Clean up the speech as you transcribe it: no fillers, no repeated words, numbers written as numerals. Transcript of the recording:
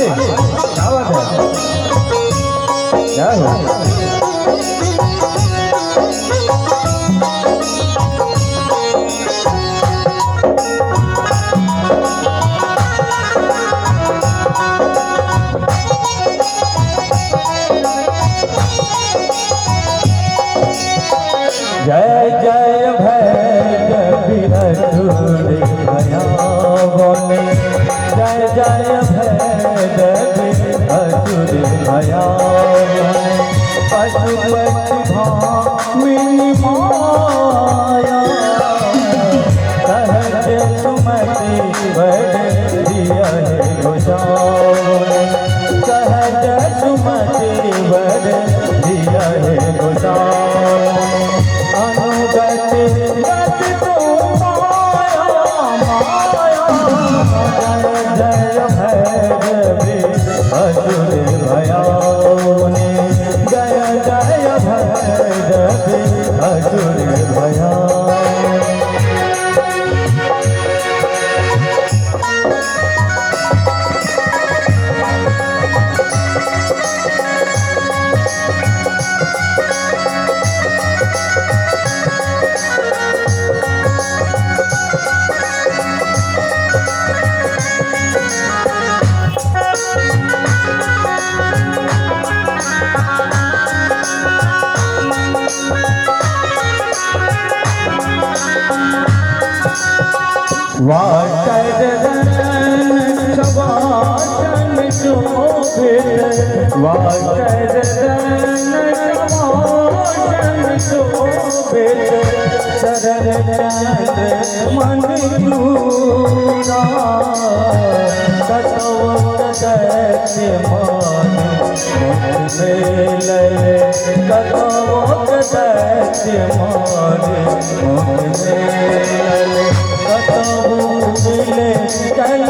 क्या बात है, क्या है? जय जय भैरवी असुर भयावने, जय जय भैरवी असुर भयावने, पशुपति भामिनी माया, सहज सुमति बड़ दिया गोसावने, सहज सुमति बड़ दिया गोसावने, अनुगत गत तो माया माया, जय जय भैरवी असुर भयावने, जय जय भैरवी असुर भयावने। वाटन सवाटन शोभित, वाटन सवाटन शोभित, शरण चंद्र मन दूरा, कतवत दैत्य मान मुख में लले, कतवत दैत्य मान मुख में लले, कतहु मिले कल